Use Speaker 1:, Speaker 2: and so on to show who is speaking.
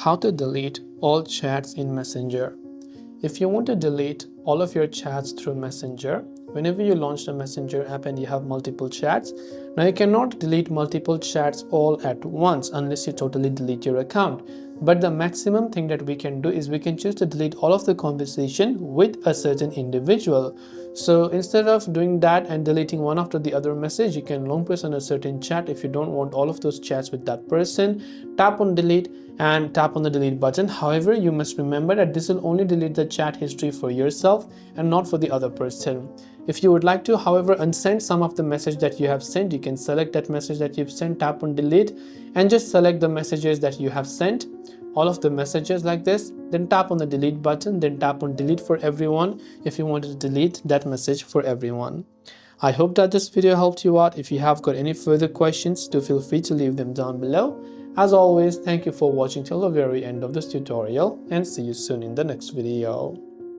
Speaker 1: How to delete all chats in Messenger. If you want to delete all of your chats through Messenger, whenever you launch the Messenger app and you have multiple chats, now you cannot delete multiple chats all at once unless you totally delete your account. But the maximum thing that we can do is we can choose to delete all of the conversation with a certain individual. So instead of doing that and deleting one after the other message, you can long press on a certain chat. If you don't want all of those chats with that person, tap on delete and tap on the delete button. However, you must remember that this will only delete the chat history for yourself and not for the other person. If you would like to, however, unsend some of the message that you have sent, you can select that message that you've sent, tap on delete, and just select the messages that you have sent, all of the messages like this, then tap on the delete button, then tap on delete for everyone if you want to delete that message for everyone. I hope that this video helped you out. If you have got any further questions, do feel free to leave them down below. As always, thank you for watching till the very end of this tutorial, and see you soon in the next video.